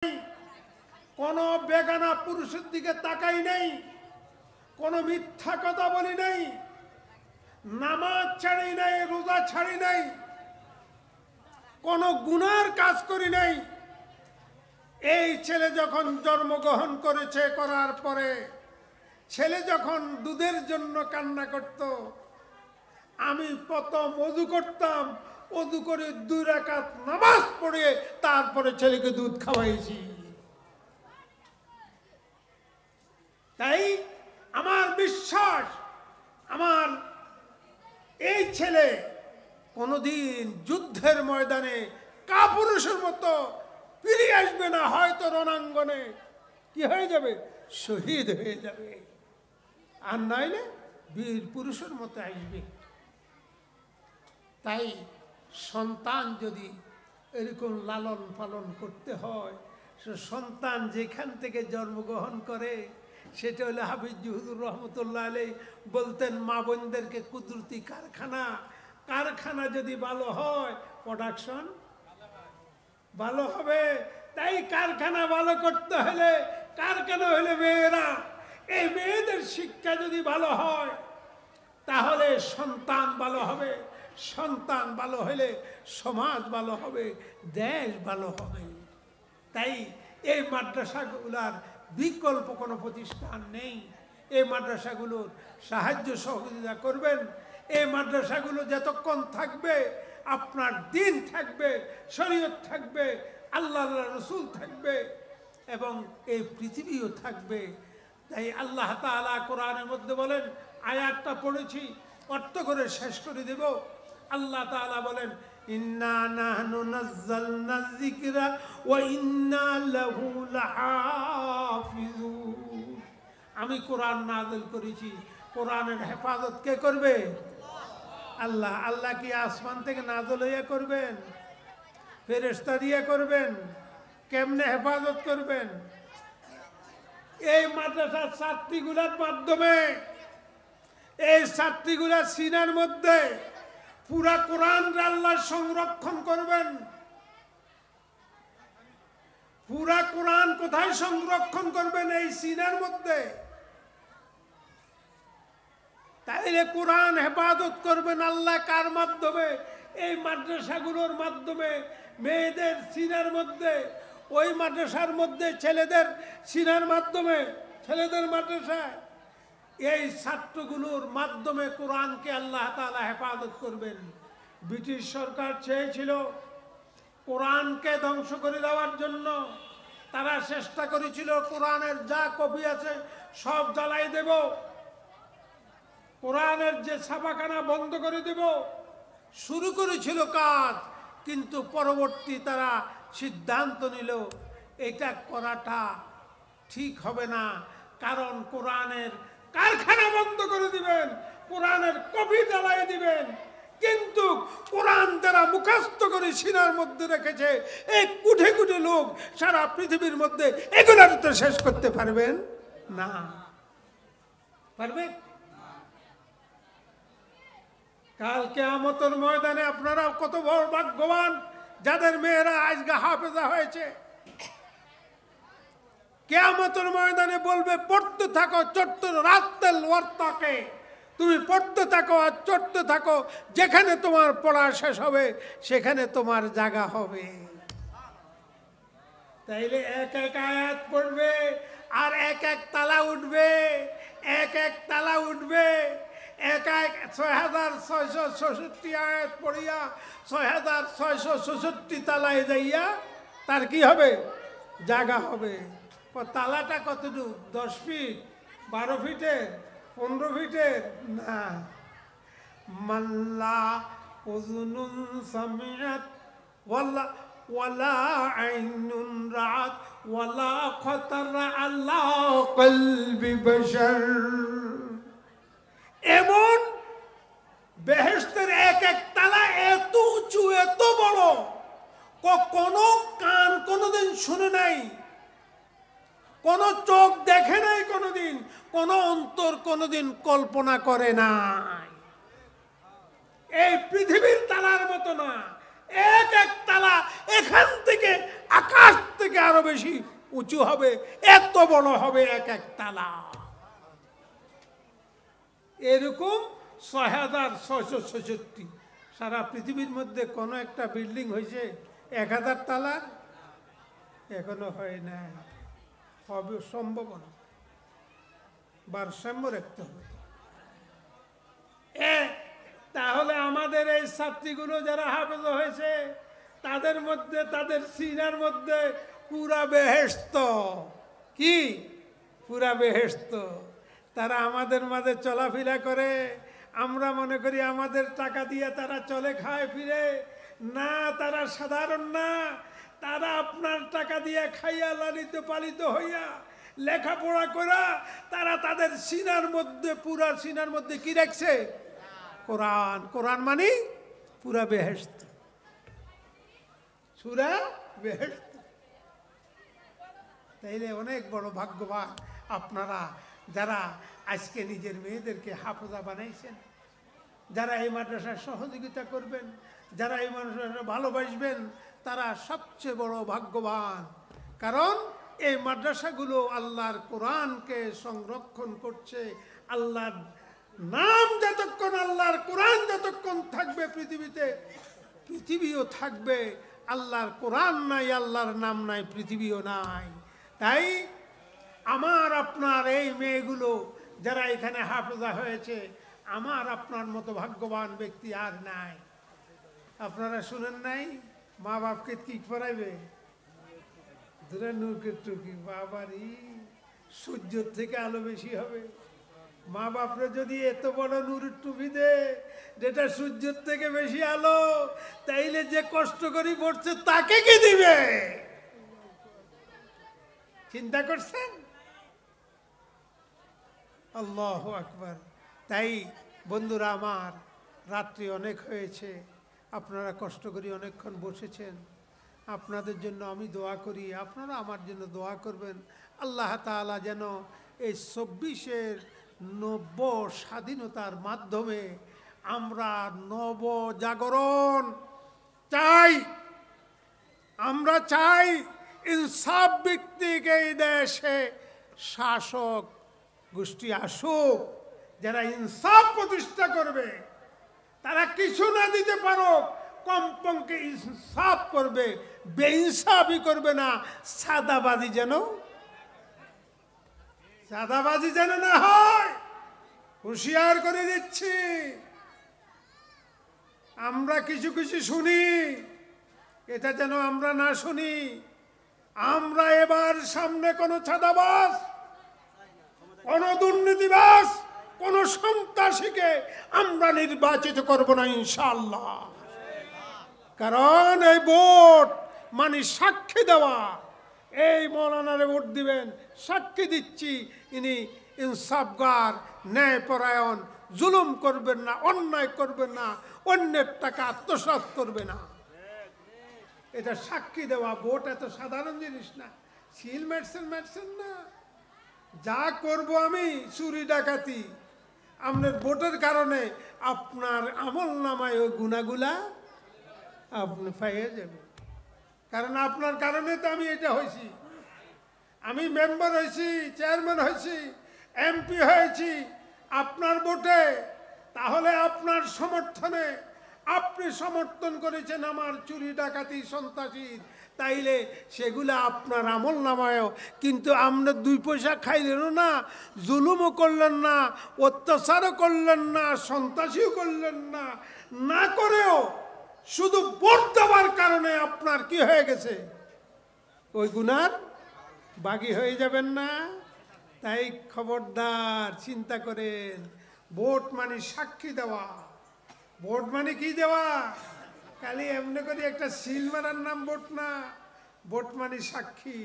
কোনো বেগানা পুরুষের দিকে তাকাই নাই, কোনো মিথ্যা কথা বলি নাই, নামাজ ছাড়ি নাই, রোজা ছাড়ি নাই, কোনো গুনার কাজ করি নাই। এই ছেলে যখন জন্মগ্রহণ করেছে, করার পরে ছেলে যখন দুধের জন্য কান্না করত, আমি প্রথম ওযু করতাম, ওযু করে 2 রাকাত নামাজ পড়ে তারপরে ছেলেকে দুধ খাওয়াইছি। তাই আমার বিশ্বাস, আমার এই ছেলে কোনোদিন যুদ্ধের ময়দানে কাপুরুষের মতো ফিরে আসবে না, হয়তো রণাঙ্গনে কি হয়ে যাবে, শহীদ হয়ে যাবে, আর নাইলে বীর পুরুষের মতো আসবে। তাই সন্তান যদি এরকম লালন পালন করতে হয়, সে সন্তান যেখান থেকে জন্মগ্রহণ করে সেটা হলো হাফিজ হুজুর রহমতুল্লাহ আলাইহি বলতেন, মা বোনদেরকে কুদরতি কারখানা, কারখানা যদি ভালো হয় প্রোডাকশন ভালো হবে। তাই কারখানা ভালো করতে হলে, কারখানা হলে মেয়েরা, এই মেয়েদের শিক্ষা যদি ভালো হয় তাহলে সন্তান ভালো হবে, সন্তান ভালো হলে সমাজ ভালো হবে, দেশ ভালো হবে। তাই এই মাদ্রাসাগুলোর বিকল্প কোনো প্রতিষ্ঠান নেই। এই মাদ্রাসাগুলোর সাহায্য সহযোগিতা করবেন। এই মাদ্রাসাগুলো যতক্ষণ থাকবে আপনার দিন থাকবে, শরীয়ত থাকবে, আল্লাহ রসুল থাকবে এবং এই পৃথিবীও থাকবে। তাই আল্লাহ তাআলা কোরআনের মধ্যে বলেন, আয়াতটা পড়েছি অর্থ করে শেষ করে দেব। আল্লাহ তাআলা বলেন, ইন্না নাহনু নাযালনা যিকরা ওয়া ইন্না লাহু লাহাফিজুন। আমি কোরআন নাযিল করেছি, কোরআনের হেফাজত কে করবে? আল্লাহ। আল্লাহ কি আসমান থেকে নাযিল হইয়া করবেন? ফেরেশতা দিয়ে করবেন? কেমনে হেফাজত করবেন? এই মাদ্রাসার ছাত্রীগুলোর মাধ্যমে, এই ছাত্রীগুলার সিনার মধ্যে পুরা কোরআন আল্লাহ সংরক্ষণ করবেন। পুরা কোরআন কোথায় সংরক্ষণ করবেন? এই সিনার মধ্যে। তাইলে কোরআন হেফাজত করবেন আল্লাহ কার মাধ্যমে? এই মাদ্রাসাগুলোর মাধ্যমে। মেয়েদের সিনার মধ্যে, ওই মাদ্রাসার মধ্যে ছেলেদের সিনার মাধ্যমে, ছেলেদের মাদ্রাসায় এই ছাত্রগুলোর মাধ্যমে কোরআনকে আল্লাহ তাআলা হেফাজত করবেন। ব্রিটিশ সরকার চেয়েছিল কোরআনকে ধ্বংস করে দেওয়ার জন্য। তারা চেষ্টা করেছিল কোরআনের যা কপি আছে সব জ্বালাই দেব, কোরআনের যে ছাপাখানা বন্ধ করে দেব, শুরু করেছিল কাজ। কিন্তু পরবর্তী তারা সিদ্ধান্ত নিল এটা করাটা ঠিক হবে না, কারণ কোরআনের কারখানা বন্ধ করে দিবেন, কোরআনের কপি জ্বালাই দিবেন। কিন্তু কোরআন যারা মুখস্থ করে সিনার মধ্যে রেখেছে, এই কুঠে কুঠে লোক সারা পৃথিবীর মধ্যে এগুলোর তো শেষ করতে পারবেন না। পারবে? কাল কিয়ামতের ময়দানে আপনারা কত বড় ভাগ্যবান যাদের মেয়েরা আজকে হাফেজা হয়েছে। কিয়ামতের ময়দানে বলবে, পড়তে থাকো ছোট্ট রাত্তেল ওয়ার্তাকে, তুমি পড়তে থাকো আর চড়তে থাকো, যেখানে তোমার পড়া শেষ হবে সেখানে তোমার জায়গা হবে। তাইলে এক এক আয়াত পড়বে আর এক এক তালা উঠবে, এক এক তালা উঠবে, এক এক 6666 আয়াত পড়িয়া 6666 তালায় যাইয়া তার কি হবে? জায়গা হবে। তালাটা কতটুকু? 10 ফিট, 12 ফিটের, 15 ফিটের? না। মাল্লা উযুনুন সামিআত ওয়ালা আইনুন রাআত ওয়ালা খাতারা আলা কলবি বাশার। এমন বেহেশতের এক এক তালা এত উঁচু, এত বড়, কোনো কান কোনোদিন শুনে নাই, কোন চোখ দেখে নাই কোনোদিন, কোন অন্তর কোনোদিন কল্পনা করে নাই। এই পৃথিবীর তালার মতো না, এক এক তালা এখান থেকে আকাশ থেকে আরো বেশি উঁচু হবে, এত বড় হবে এক এক তালা। এরকম ৬,৬৬৬ সারা পৃথিবীর মধ্যে কোনো একটা বিল্ডিং হয়েছে ১,০০০ তালার? এখনো হয় না, হবে সম্ভব না। ভারসাম্য রাখতে হবে। তাহলে আমাদের এই ছাত্রীগুলো যারা হাফেজ হয়েছে তাদের মধ্যে, তাদের সিনার মধ্যে পুরা বেহেশত। কি পুরা বেহেশত? তারা আমাদের মাঝে চলাফেরা করে, আমরা মনে করি আমাদের টাকা দিয়ে তারা চলে খায় ফিরে। না, তারা সাধারণ না, তারা আপনার টাকা দিয়ে খাইয়া লালিত পালিত হইয়া লেখাপড়া করা, তারা তাদের সিনার মধ্যে, পুরা সিনার মধ্যে কি রাখছে? কোরআন। কোরআন মানে পুরা বেহেশত, সূরা বেহেশত। তাইলে অনেক বড় ভাগ্যবান আপনারা যারা আজকে নিজের মেয়েদেরকে হাফেজা বানাইছেন, যারা এই মাদ্রাসায় সহযোগিতা করবেন, যারা এই মাদ্রাসা ভালোবাসবেন, তারা সবচেয়ে বড় ভাগ্যবান। কারণ এই মাদ্রাসাগুলো আল্লাহর কোরআনকে সংরক্ষণ করছে। আল্লাহর নাম যতক্ষণ, আল্লাহর কোরআন যতক্ষণ থাকবে পৃথিবীতে, পৃথিবীও থাকবে। আল্লাহর কোরআন নাই, আল্লাহর নাম নাই, পৃথিবীও নাই। তাই আমার আপনার এই মেয়েগুলো যারা এখানে হাফেজা হয়েছে, আমার আপনার মতো ভাগ্যবান ব্যক্তি আর নাই। আপনারা শুনেন নাই মা বাপকে কি পড়াইবে? নূরের টুকি। বাবারি, সূর্যের থেকে আলো বেশি হবে। মা বাপরে যদি এত বড় নূরের টুপি দে যেটা সূর্যের থেকে বেশি আলো, তাইলে যে কষ্ট করে পড়ছে তাকে কি দিবে? চিন্তা করছেন? আল্লাহু আকবার। তাই বন্ধুরা আমার, রাত্রি অনেক হয়েছে, আপনারা কষ্ট করে অনেকক্ষণ বসেছেন। আপনাদের জন্য আমি দোয়া করি, আপনারা আমার জন্য দোয়া করবেন। আল্লাহ তাআলা যেন এই ২৪-এর নব্য স্বাধীনতার মাধ্যমে আমরা নব জাগরণ চাই। আমরা চাই ইনসাফ ভিত্তিক এই দেশে শাসক গোষ্ঠী আসুক, যারা ইনসাফ প্রতিষ্ঠা করবে। তারা কিছু না দিতে পারো, কমপক্ষে ইনসাফ করবে, বেইনসাফি করবে না। সাদাবাজি যেন না হয়, হুঁশিয়ার করে দিচ্ছি। আমরা কিছু কিছু শুনি, এটা যেন আমরা না শুনি। আমরা এবার সামনে কোনো ছাদাবাজ, কোন দুর্নীতিবাজ, কোন সন্ত্রাসীকে আমরা নির্বাচিত করব না ইনশাআল্লাহ। কারণ এই ভোট মানে সাক্ষী দেওয়া। এই মৌলানারে ভোট দিবেন, সাক্ষী দিচ্ছি ইনি ইনসাফগার, ন্যায়পরায়ণ, জুলুম করবেন না, অন্যায় করবেন না, অন্যের টাকা আত্মসাৎ করবে না। এটা সাক্ষী দেওয়া। ভোট এত সাধারণ জিনিস না, সিল মেডসেন না। যা করব আমি চুরি ডাকাতি, আপনার ভোটের কারণে আপনার আমল নামায় ওই গুনাহগুলা আপনি পাইয়ে যাবেন। কারণ আপনার কারণে তো আমি এটা হয়েছি। আমি মেম্বার হয়েছি, চেয়ারম্যান হয়েছি, এমপি হয়েছি আপনার ভোটে। তাহলে আপনার সমর্থনে, আপনি সমর্থন করেছেন আমার চুরি ডাকাতি সন্ত্রাসীর, তাইলে সেগুলো আপনার আমল নামায়ও। কিন্তু আমরা 2 পয়সা খাইলেনও না, জুলুমও করলেন না, অত্যাচারও করলেন না, সন্ত্রাসীও করলেন না, না করেও শুধু ভোট দেওয়ার কারণে আপনার কি হয়ে গেছে? ওই গুনার বাগী হয়ে যাবেন না। তাই খবরদার, চিন্তা করেন। ভোট মানে সাক্ষী দেওয়া। ভোট মানে কি দেওয়া? খালি এমনি করে একটা সিল মারার নাম ভোট না। ভোট মানে সাক্ষী।